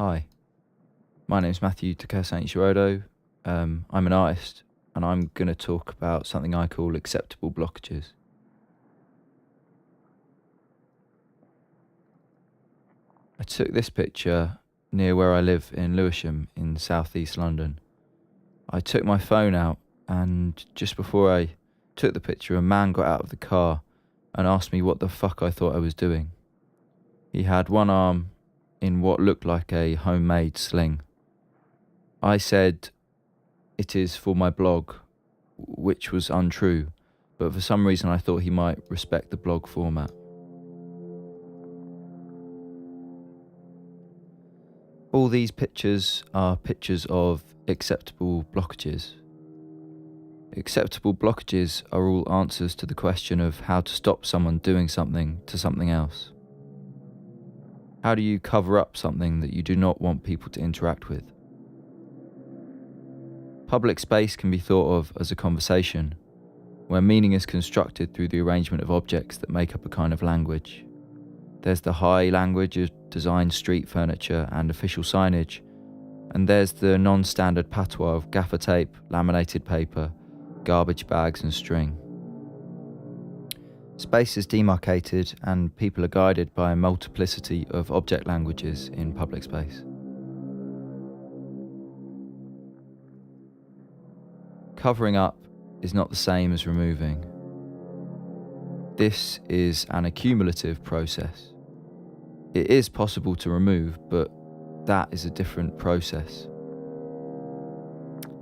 Hi, my name's Matthew Takesani-Shirodo. I'm an artist, and I'm going to talk about something I call acceptable blockages. I took this picture near where I live in Lewisham in southeast London. I took my phone out, and just before I took the picture, a man got out of the car and asked me what the fuck I thought I was doing. He had one arm in what looked like a homemade sling. I said, "It is for my blog," which was untrue, but for some reason I thought he might respect the blog format. All these pictures are pictures of acceptable blockages. Acceptable blockages are all answers to the question of how to stop someone doing something to something else. How do you cover up something that you do not want people to interact with? Public space can be thought of as a conversation, where meaning is constructed through the arrangement of objects that make up a kind of language. There's the high language of designed street furniture and official signage, and there's the non-standard patois of gaffer tape, laminated paper, garbage bags and string. Space is demarcated and people are guided by a multiplicity of object languages in public space. Covering up is not the same as removing. This is an accumulative process. It is possible to remove, but that is a different process.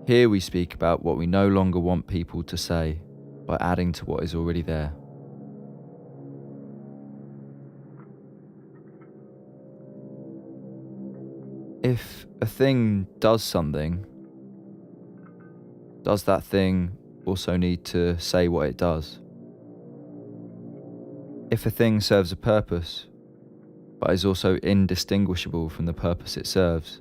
Here we speak about what we no longer want people to say by adding to what is already there. If a thing does something, does that thing also need to say what it does? If a thing serves a purpose, but is also indistinguishable from the purpose it serves,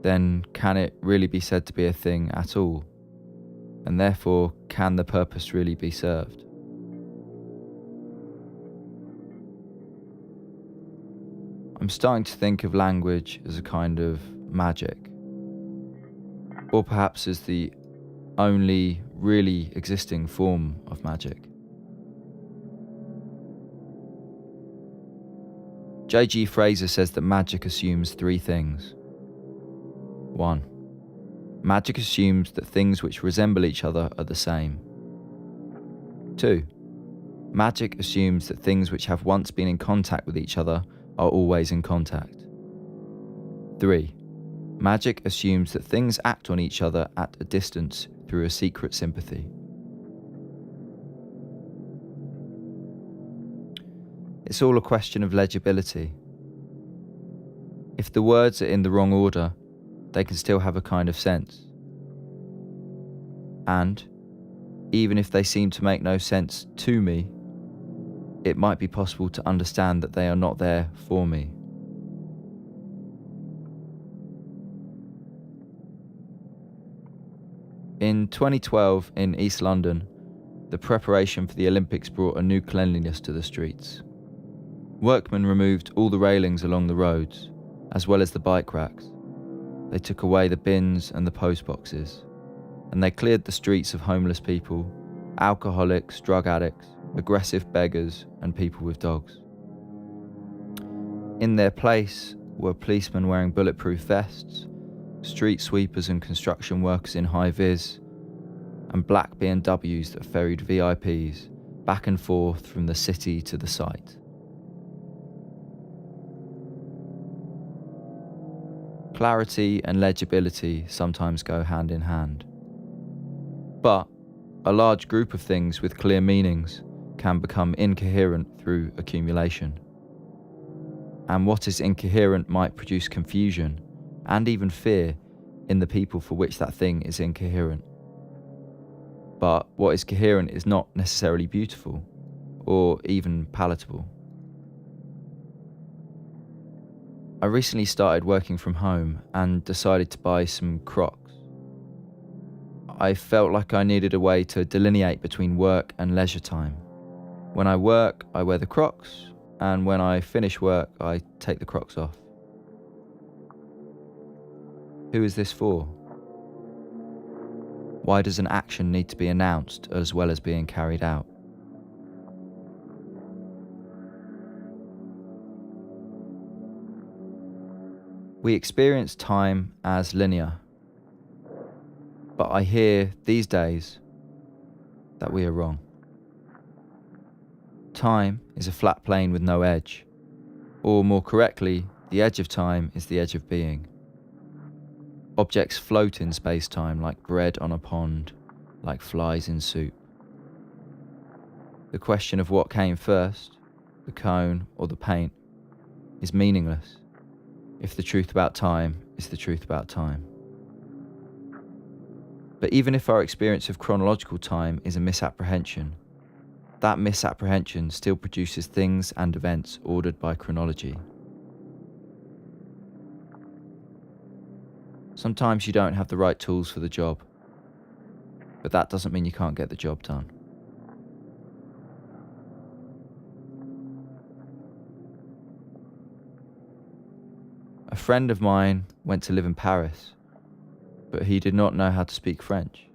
then can it really be said to be a thing at all? And therefore, can the purpose really be served? I'm starting to think of language as a kind of magic, or perhaps as the only really existing form of magic. J.G. Fraser says that magic assumes three things. 1. Magic assumes that things which resemble each other are the same. 2. Magic assumes that things which have once been in contact with each other are always in contact. 3. Magic assumes that things act on each other at a distance through a secret sympathy. It's all a question of legibility. If the words are in the wrong order, they can still have a kind of sense. And, even if they seem to make no sense to me, it might be possible to understand that they are not there for me. In 2012 in East London, the preparation for the Olympics brought a new cleanliness to the streets. Workmen removed all the railings along the roads, as well as the bike racks. They took away the bins and the post boxes, and they cleared the streets of homeless people, alcoholics, drug addicts, aggressive beggars, and people with dogs. In their place were policemen wearing bulletproof vests, street sweepers and construction workers in high-vis, and black BMWs that ferried VIPs back and forth from the city to the site. Clarity and legibility sometimes go hand in hand. But a large group of things with clear meanings can become incoherent through accumulation. And what is incoherent might produce confusion and even fear in the people for which that thing is incoherent. But what is coherent is not necessarily beautiful or even palatable. I recently started working from home and decided to buy some Crocs. I felt like I needed a way to delineate between work and leisure time. When I work, I wear the Crocs, and when I finish work, I take the Crocs off. Who is this for? Why does an action need to be announced as well as being carried out? We experience time as linear, but I hear these days that we are wrong. Time is a flat plane with no edge, or more correctly, the edge of time is the edge of being. Objects float in space-time like bread on a pond, like flies in soup. The question of what came first, the cone or the paint, is meaningless if the truth about time is the truth about time. But even if our experience of chronological time is a misapprehension, that misapprehension still produces things and events ordered by chronology. Sometimes you don't have the right tools for the job, but that doesn't mean you can't get the job done. A friend of mine went to live in Paris, but he did not know how to speak French.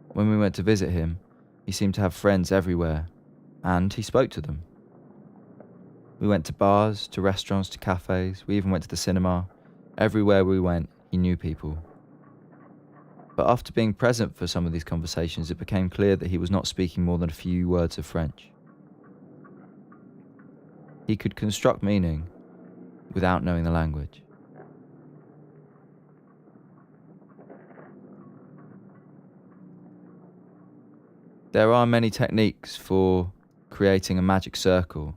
When we went to visit him, he seemed to have friends everywhere, and he spoke to them. We went to bars, to restaurants, to cafes, we even went to the cinema. Everywhere we went, he knew people. But after being present for some of these conversations, it became clear that he was not speaking more than a few words of French. He could construct meaning without knowing the language. There are many techniques for creating a magic circle,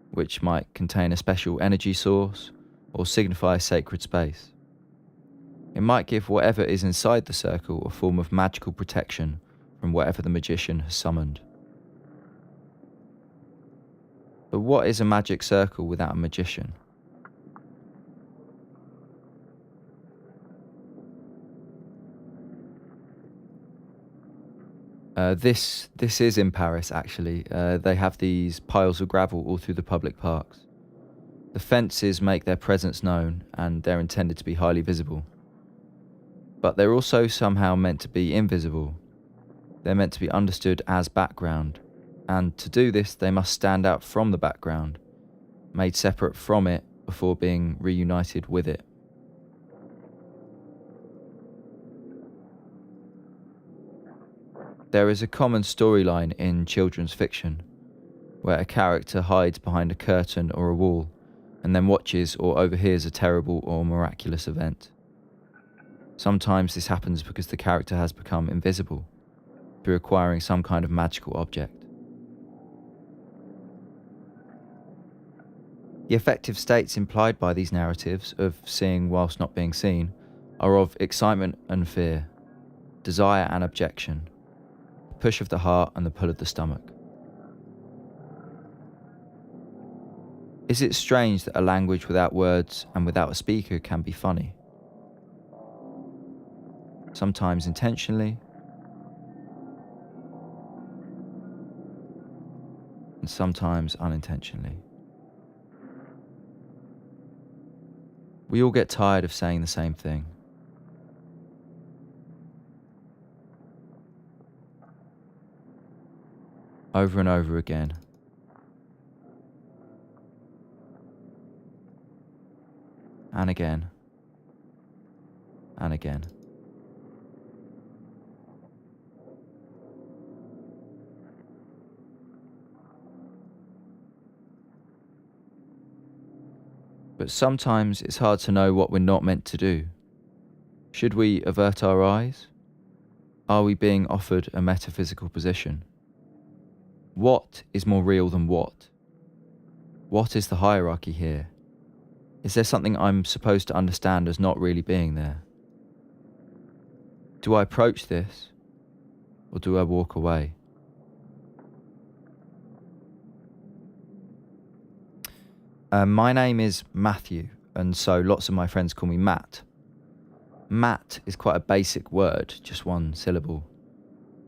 which might contain a special energy source or signify a sacred space. It might give whatever is inside the circle a form of magical protection from whatever the magician has summoned. But what is a magic circle without a magician? This is in Paris, actually. They have these piles of gravel all through the public parks. The fences make their presence known, and they're intended to be highly visible. But they're also somehow meant to be invisible. They're meant to be understood as background, and to do this they must stand out from the background, made separate from it before being reunited with it. There is a common storyline in children's fiction, where a character hides behind a curtain or a wall, and then watches or overhears a terrible or miraculous event. Sometimes this happens because the character has become invisible, through acquiring some kind of magical object. The affective states implied by these narratives of seeing whilst not being seen are of excitement and fear, desire and objection, push of the heart and the pull of the stomach. Is it strange that a language without words and without a speaker can be funny? Sometimes intentionally, and sometimes unintentionally. We all get tired of saying the same thing. Over and over again. And again. And again. But sometimes it's hard to know what we're not meant to do. Should we avert our eyes? Are we being offered a metaphysical position? What is more real than what? What is the hierarchy here? Is there something I'm supposed to understand as not really being there? Do I approach this, or do I walk away? My name is Matthew, and so lots of my friends call me Matt. Matt is quite a basic word, just one syllable.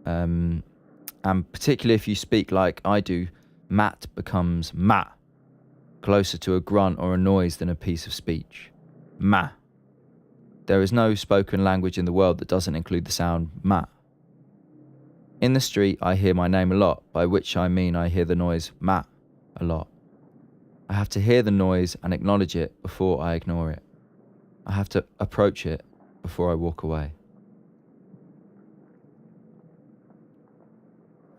And particularly if you speak like I do, Matt becomes ma, closer to a grunt or a noise than a piece of speech. Ma. There is no spoken language in the world that doesn't include the sound ma. In the street, I hear my name a lot, by which I mean I hear the noise ma a lot. I have to hear the noise and acknowledge it before I ignore it. I have to approach it before I walk away.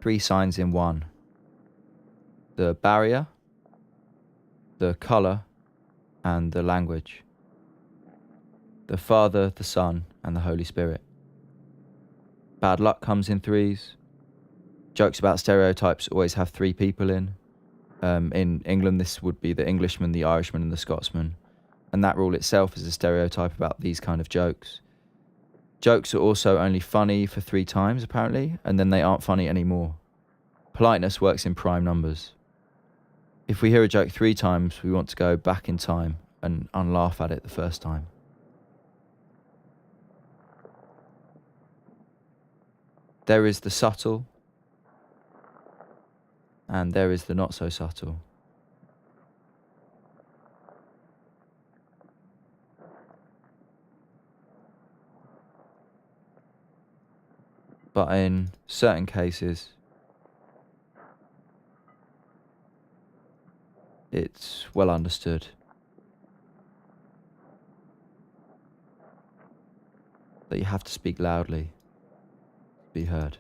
3 signs in one: the barrier, the colour, and the language. The Father, the Son, and the Holy Spirit. Bad luck comes in 3s. Jokes about stereotypes always have 3 people in. In England, this would be the Englishman, the Irishman, and the Scotsman. And that rule itself is a stereotype about these kind of jokes. Jokes are also only funny for 3 times, apparently, and then they aren't funny anymore. Politeness works in prime numbers. If we hear a joke 3 times, we want to go back in time and unlaugh at it the first time. There is the subtle, and there is the not so subtle. But in certain cases, it's well understood that you have to speak loudly to be heard.